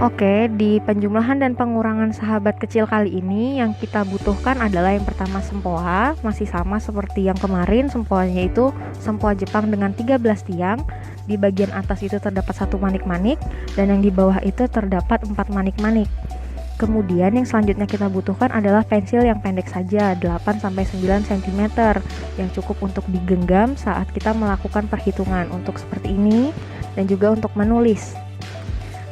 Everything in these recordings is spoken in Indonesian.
Oke, di penjumlahan dan pengurangan sahabat kecil kali ini yang kita butuhkan adalah yang pertama sempoa, masih sama seperti yang kemarin. Sempoanya itu sempoa Jepang dengan 13 tiang. Di bagian atas itu terdapat 1 manik-manik dan yang di bawah itu terdapat 4 manik-manik. Kemudian yang selanjutnya kita butuhkan adalah pensil yang pendek saja, 8-9 cm, yang cukup untuk digenggam saat kita melakukan perhitungan untuk seperti ini dan juga untuk menulis.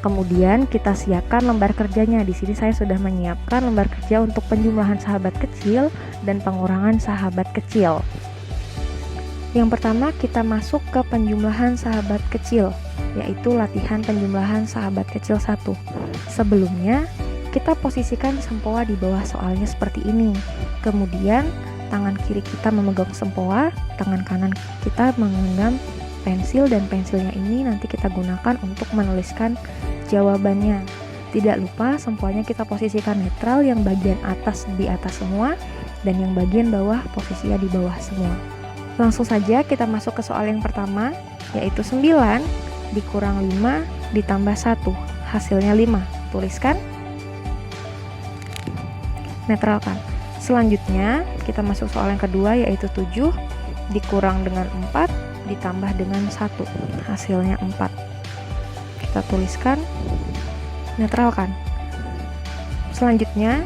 Kemudian kita siapkan lembar kerjanya. Di sini saya sudah menyiapkan lembar kerja untuk penjumlahan sahabat kecil dan pengurangan sahabat kecil. Yang pertama kita masuk ke penjumlahan sahabat kecil, yaitu latihan penjumlahan sahabat kecil 1. Sebelumnya, kita posisikan sempoa di bawah soalnya seperti ini. Kemudian, tangan kiri kita memegang sempoa, tangan kanan kita menggenggam pensil, dan pensilnya ini nanti kita gunakan untuk menuliskan jawabannya. Tidak lupa sempoanya kita posisikan netral, yang bagian atas di atas semua dan yang bagian bawah posisinya di bawah semua. Langsung saja kita masuk ke soal yang pertama, yaitu 9 dikurang 5 ditambah 1, hasilnya 5. Tuliskan, netralkan. Selanjutnya kita masuk soal yang kedua, yaitu 7 dikurang dengan 4 ditambah dengan 1, hasilnya 4. Kita tuliskan, netralkan. Selanjutnya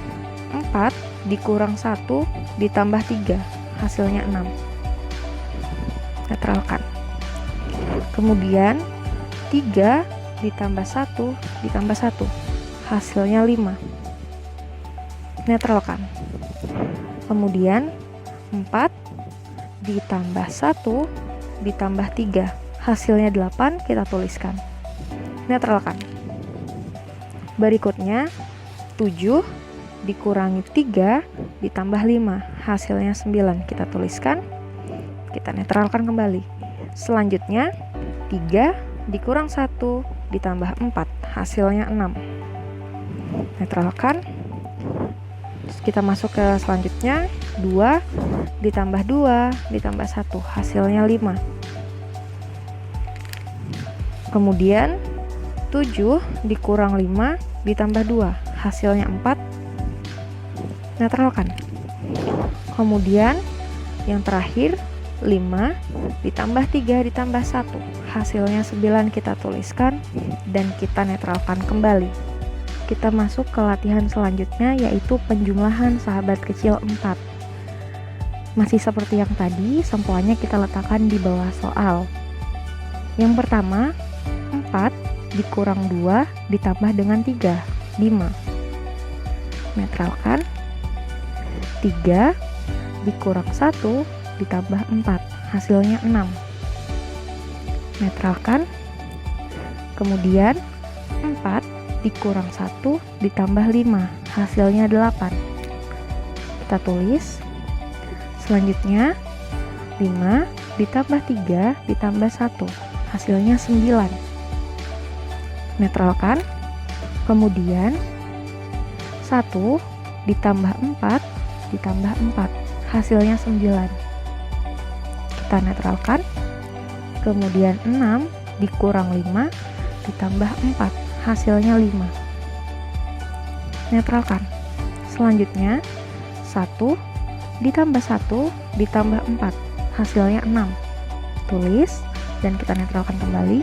4 dikurang 1 ditambah 3, hasilnya 6. Netralkan. Kemudian 3 ditambah 1 ditambah 1, hasilnya 5. Netralkan. Kemudian 4 ditambah 1 ditambah 3, hasilnya 8, kita tuliskan. Netralkan. Berikutnya 7 dikurangi 3 ditambah 5, hasilnya 9, kita tuliskan. Kita netralkan kembali. Selanjutnya 3 dikurang 1 ditambah 4, hasilnya 6. Netralkan. Terus kita masuk ke selanjutnya, 2 ditambah 2 ditambah 1, hasilnya 5. Kemudian 7 dikurang 5 ditambah 2, hasilnya 4. Netralkan. Kemudian yang terakhir 5 ditambah 3 ditambah 1, hasilnya 9, kita tuliskan dan kita netralkan kembali. Kita masuk ke latihan selanjutnya, yaitu penjumlahan sahabat kecil 4. Masih seperti yang tadi, sempoanya kita letakkan di bawah soal. Yang pertama, 4 dikurang 2 ditambah dengan 3, 5. Netralkan. 3 dikurang 1 ditambah 4, hasilnya 6. Netralkan. Kemudian 4 dikurang 1 ditambah 5, hasilnya 8. Kita tulis. Selanjutnya 5 ditambah 3 ditambah 1, hasilnya 9. Netralkan. Kemudian 1 ditambah 4 ditambah 4, hasilnya 9. Kita netralkan. Kemudian 6 dikurang 5 ditambah 4, hasilnya 5. Netralkan. Selanjutnya 1 ditambah 1 ditambah 4, hasilnya 6. Tulis dan kita netralkan kembali.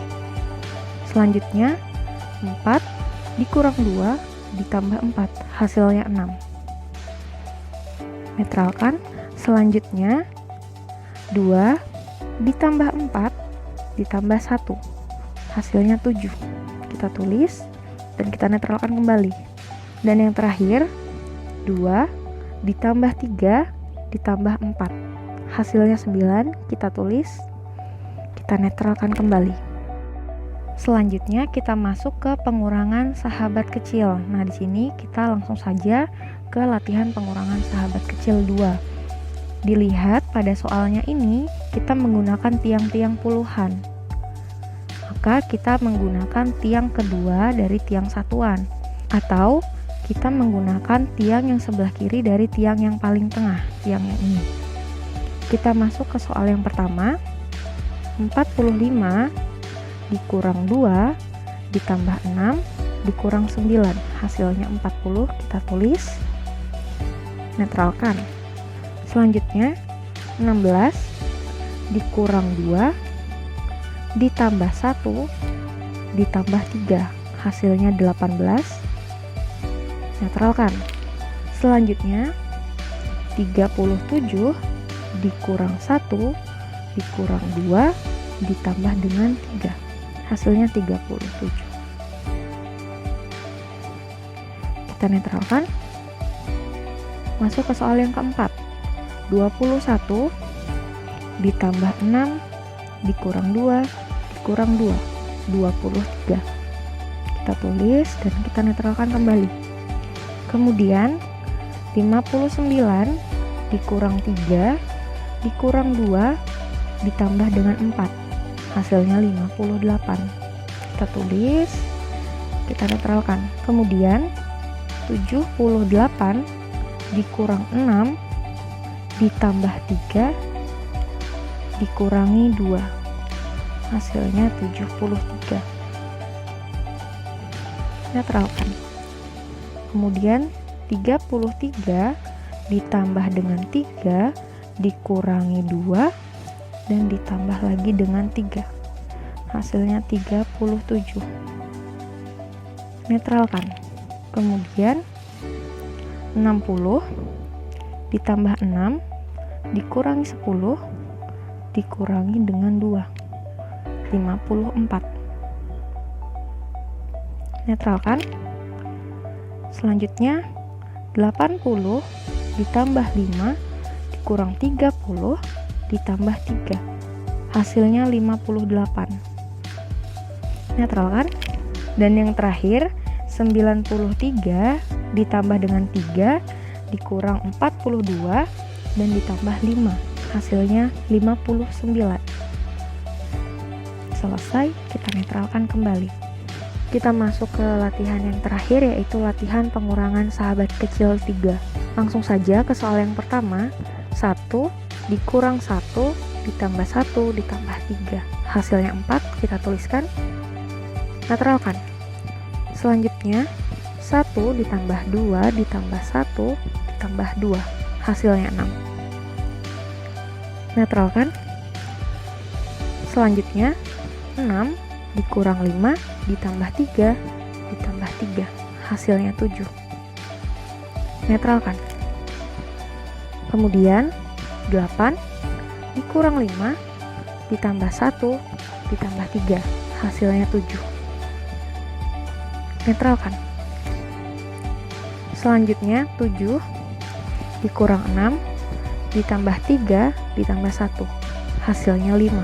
Selanjutnya 4 dikurang 2 ditambah 4, hasilnya 6. Netralkan. Selanjutnya 2 ditambah 4 ditambah 1, hasilnya 7. Kita tulis dan kita netralkan kembali. Dan yang terakhir 2 ditambah 3 ditambah 4, hasilnya 9, kita tulis, kita netralkan kembali. Selanjutnya kita masuk ke pengurangan sahabat kecil. Nah, di sini kita langsung saja ke latihan pengurangan sahabat kecil 2. Dilihat pada soalnya ini kita menggunakan tiang-tiang puluhan. Maka kita menggunakan tiang kedua dari tiang satuan, atau kita menggunakan tiang yang sebelah kiri dari tiang yang paling tengah, tiang yang ini. Kita masuk ke soal yang pertama. 45 dikurang 2 ditambah 6 dikurang 9, hasilnya 40, kita tulis, netralkan. Selanjutnya 16 dikurang 2 ditambah 1 ditambah 3, hasilnya 18, netralkan. Selanjutnya 37 dikurang 1 dikurang 2 ditambah dengan 3, hasilnya 37. Kita netralkan. Masuk ke soal yang keempat. 21 ditambah 6 dikurang 2 dikurang 2, 23. Kita tulis dan kita netralkan kembali. Kemudian 59 dikurang 3 dikurang 2 ditambah dengan 4, hasilnya 58. Kita tulis, kita netralkan. Kemudian 78 dikurang 6 ditambah 3 dikurangi 2, hasilnya 73. Netralkan. Kemudian 33 ditambah dengan 3 dikurangi 2 dan ditambah lagi dengan 3, hasilnya 37. Netralkan. Kemudian 60 ditambah 6 dikurangi 10 dikurangi dengan 2, 54. Netralkan. Selanjutnya 80 ditambah 5 dikurang 30 ditambah 3, hasilnya 58. Netralkan. Dan yang terakhir 93 ditambah dengan 3 dikurang 42 dan ditambah 5, hasilnya 59. Selesai, kita netralkan kembali. Kita masuk ke latihan yang terakhir, yaitu latihan pengurangan sahabat kecil 3. Langsung saja ke soal yang pertama. 1 dikurang 1 ditambah 1 ditambah 3, hasilnya 4, kita tuliskan, netralkan. Selanjutnya 1 ditambah 2 ditambah 1 ditambah 2, hasilnya 6, netralkan. Selanjutnya 6 dikurang 5 ditambah 3 ditambah 3, hasilnya 7, netralkan. Kemudian 8 dikurang 5 ditambah 1 ditambah 3, hasilnya 7, netralkan. Selanjutnya 7 dikurang 6 ditambah 3 ditambah 1, hasilnya 5,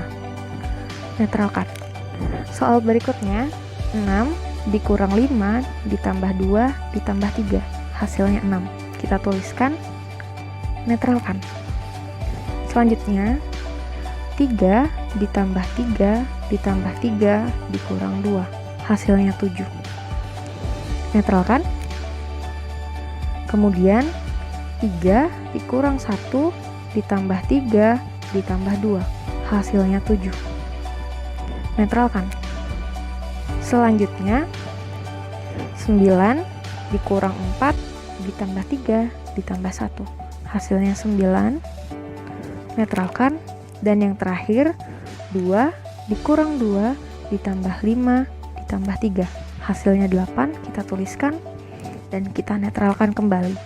netralkan. Soal berikutnya 6 dikurang 5 ditambah 2 ditambah 3, hasilnya 6, kita tuliskan, netralkan. Selanjutnya 3 ditambah 3 ditambah 3 dikurang 2, hasilnya 7, netralkan. Kemudian 3 dikurang 1 ditambah 3 ditambah 2, hasilnya 7, netralkan. Selanjutnya 9 dikurang 4 ditambah 3 ditambah 1, hasilnya 9, netralkan. Dan yang terakhir 2 dikurang 2 ditambah 5 ditambah 3, hasilnya 8, kita tuliskan dan kita netralkan kembali.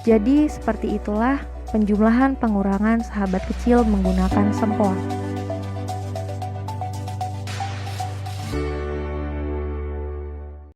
Jadi seperti itulah penjumlahan pengurangan sahabat kecil menggunakan sempoa.